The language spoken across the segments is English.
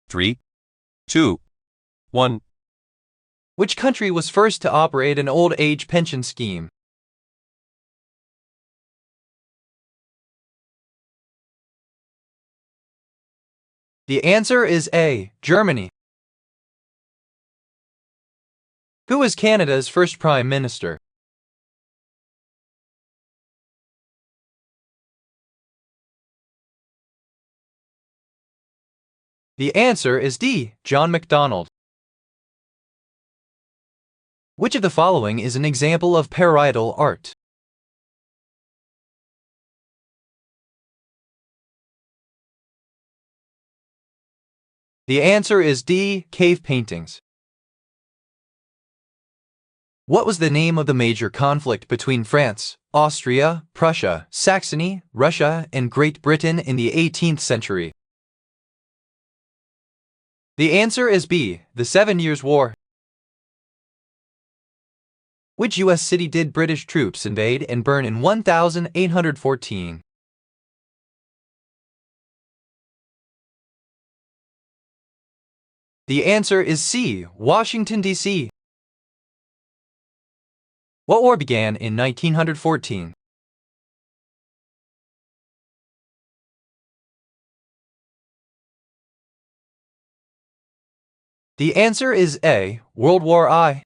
3, 2, 1. Which country was first to operate an old age pension scheme? The answer is A, Germany. Who was Canada's first Prime Minister? The answer is D, John Macdonald. Which of the following is an example of parietal art? The answer is D, cave paintings. What was the name of the major conflict between France, Austria, Prussia, Saxony, Russia, and Great Britain in the 18th century? The answer is B, the 7 Years' War. Which U.S. city did British troops invade and burn in 1814? The answer is C, Washington, D.C. What war began in 1914? The answer is A, World War I.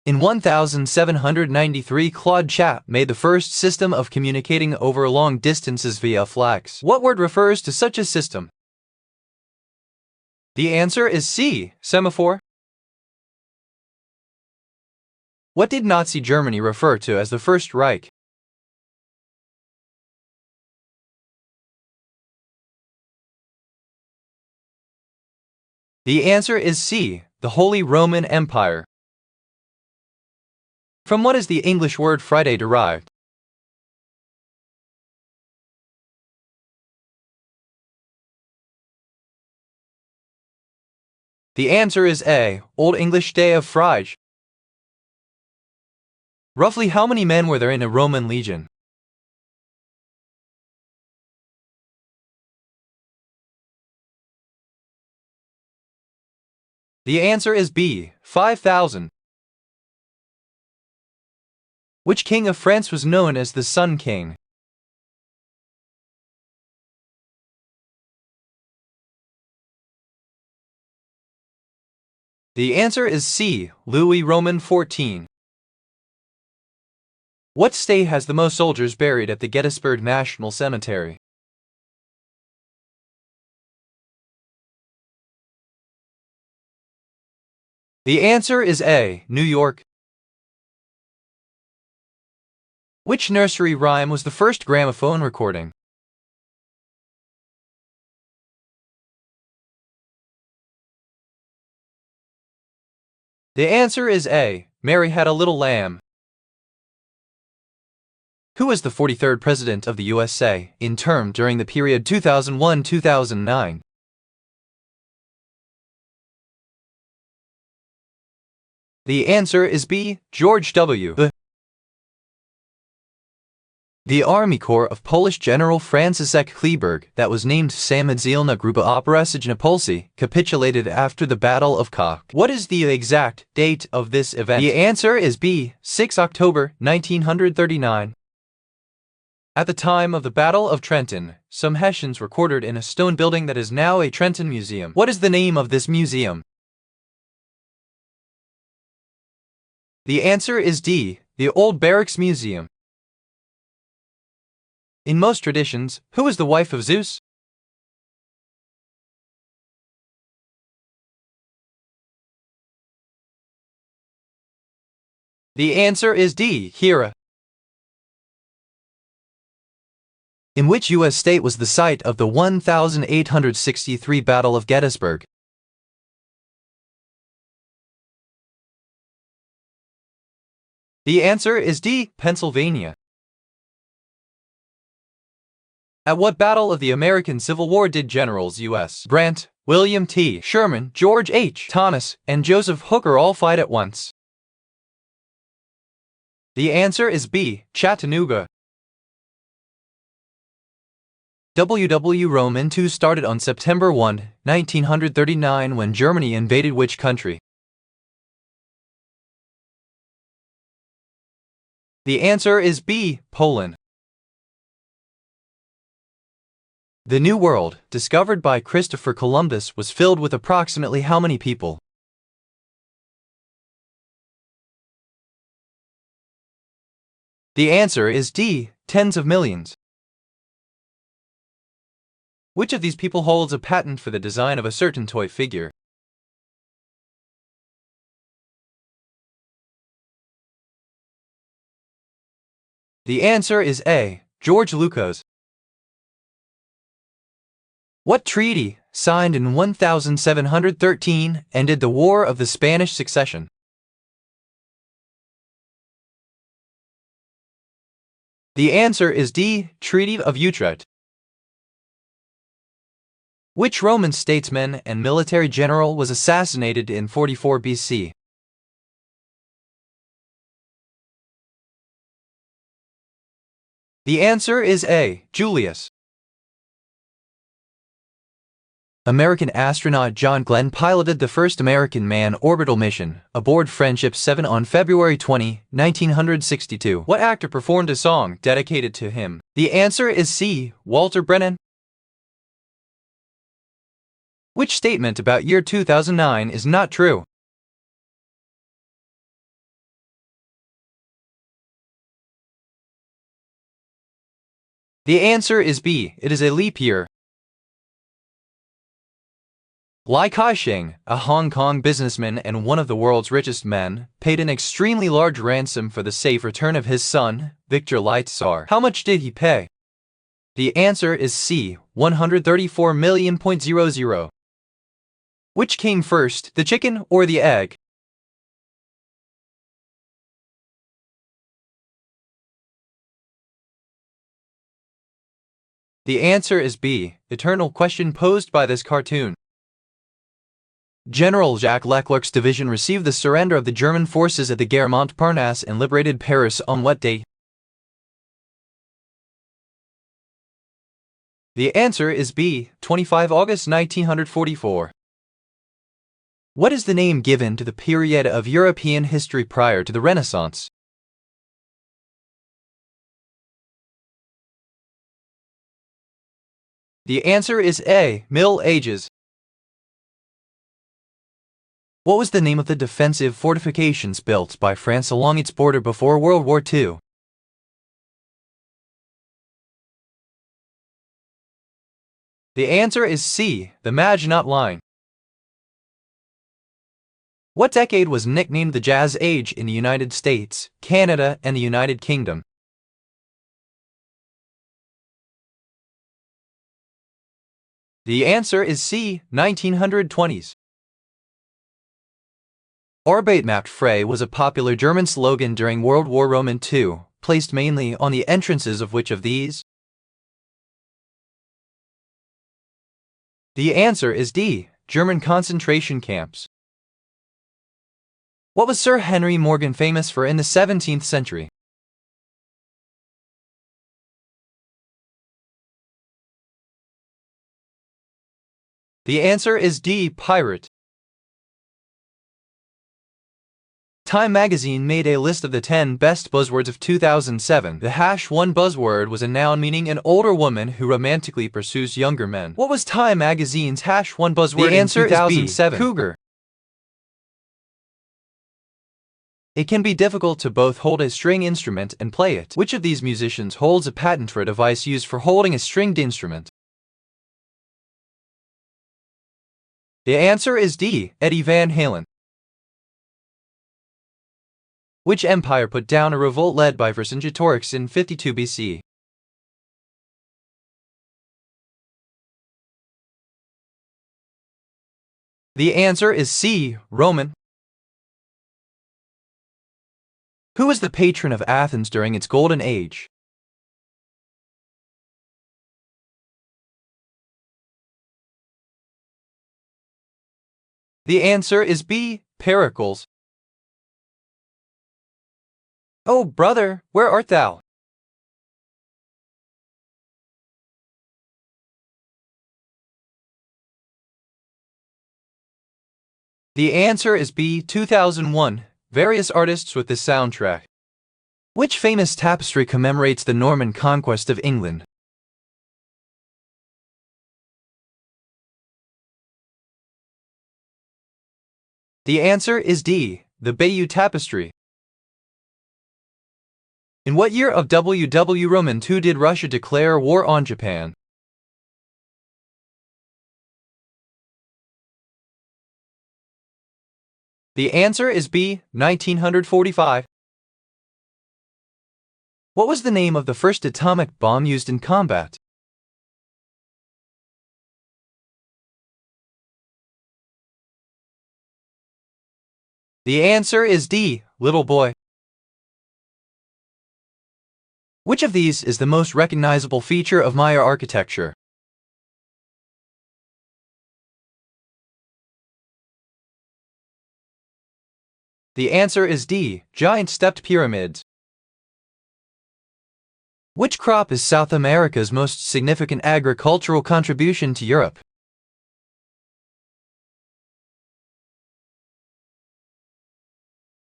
In 1793, Claude Chappe made the first system of communicating over long distances via flax. What word refers to such a system? The answer is C, semaphore. What did Nazi Germany refer to as the First Reich? The answer is C, the Holy Roman Empire. From what is the English word Friday derived? The answer is A, Old English Day of Friday. Roughly how many men were there in a Roman legion? The answer is B, 5,000. Which king of France was known as the Sun King? The answer is C, Louis Roman XIV. What state has the most soldiers buried at the Gettysburg National Cemetery? The answer is A, New York. Which nursery rhyme was the first gramophone recording? The answer is A, Mary Had a Little Lamb. Who was the 43rd President of the USA in term during the period 2001-2009? The answer is B, George W. The Army Corps of Polish General Franciszek Kleeberg, that was named Samodzielna Grupa Operacyjna Polski, capitulated after the Battle of Kock. What is the exact date of this event? The answer is B, 6 October 1939. At the time of the Battle of Trenton, some Hessians were quartered in a stone building that is now a Trenton Museum. What is the name of this museum? The answer is D, the Old Barracks Museum. In most traditions, who is the wife of Zeus? The answer is D, Hera. In which U.S. state was the site of the 1863 Battle of Gettysburg? The answer is D, Pennsylvania. At what battle of the American Civil War did Generals U.S. Grant, William T. Sherman, George H. Thomas, and Joseph Hooker all fight at once? The answer is B, Chattanooga. WW Roman II started on September 1, 1939 when Germany invaded which country? The answer is B. Poland. The New World, discovered by Christopher Columbus, was filled with approximately how many people? The answer is D. Tens of millions. Which of these people holds a patent for the design of a certain toy figure? The answer is A. George Lucas. What treaty, signed in 1713, ended the War of the Spanish Succession? The answer is D. Treaty of Utrecht. Which Roman statesman and military general was assassinated in 44 BC? The answer is A. Julius. American astronaut John Glenn piloted the first American manned orbital mission aboard Friendship 7 on February 20, 1962. What actor performed a song dedicated to him? The answer is C. Walter Brennan. Which statement about year 2009 is not true? The answer is B. It is a leap year. Li Ka-shing, a Hong Kong businessman and one of the world's richest men, paid an extremely large ransom for the safe return of his son, Victor Lai Tsar. How much did he pay? The answer is C. 134 million. Which came first, the chicken or the egg? The answer is B. Eternal question posed by this cartoon. General Jacques Leclerc's division received the surrender of the German forces at the Gare Montparnasse and liberated Paris on what date? The answer is B. 25 August 1944. What is the name given to the period of European history prior to the Renaissance? The answer is A. Middle Ages. What was the name of the defensive fortifications built by France along its border before World War II? The answer is C. The Maginot Line. What decade was nicknamed the Jazz Age in the United States, Canada, and the United Kingdom? The answer is C. 1920s. Arbeit macht frei was a popular German slogan during World War II, placed mainly on the entrances of which of these? The answer is D. German concentration camps. What was Sir Henry Morgan famous for in the 17th century? The answer is D. Pirate. Time magazine made a list of the 10 best buzzwords of 2007. The #1 buzzword was a noun meaning an older woman who romantically pursues younger men. What was Time magazine's #1 buzzword The in answer is B. 2007? Cougar. It can be difficult to both hold a string instrument and play it. Which of these musicians holds a patent for a device used for holding a stringed instrument? The answer is D. Eddie Van Halen. Which empire put down a revolt led by Vercingetorix in 52 BC? The answer is C. Roman. Who was the patron of Athens during its golden age? The answer is B. Pericles. Oh, brother, where art thou? The answer is B. 2001. Various artists with the soundtrack. Which famous tapestry commemorates the Norman conquest of England? The answer is D. The Bayeux Tapestry. In what year of WW Roman II did Russia declare war on Japan? The answer is B. 1945. What was the name of the first atomic bomb used in combat? The answer is D. Little Boy. Which of these is the most recognizable feature of Maya architecture? The answer is D. Giant stepped pyramids. Which crop is South America's most significant agricultural contribution to Europe?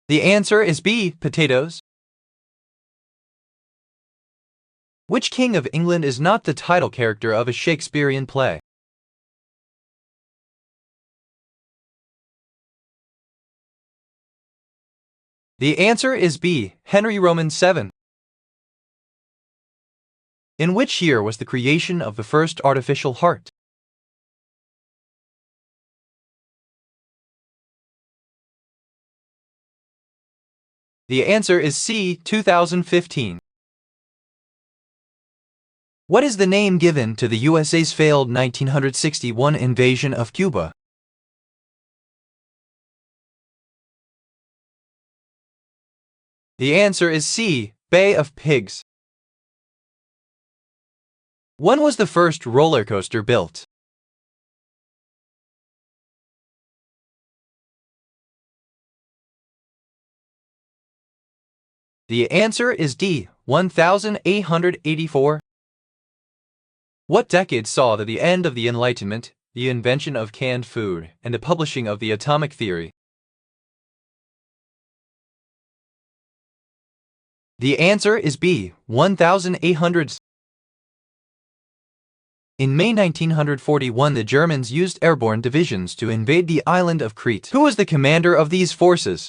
The answer is B. Potatoes. Which king of England is not the title character of a Shakespearean play? The answer is B. Henry Roman VII. In which year was the creation of the first artificial heart? The answer is C. 2015. What is the name given to the USA's failed 1961 invasion of Cuba? The answer is C. Bay of Pigs. When was the first roller coaster built? The answer is D. 1884. What decade saw the end of the Enlightenment, the invention of canned food, and the publishing of the atomic theory? The answer is B. 1800s. In May 1941, the Germans used airborne divisions to invade the island of Crete. Who was the commander of these forces?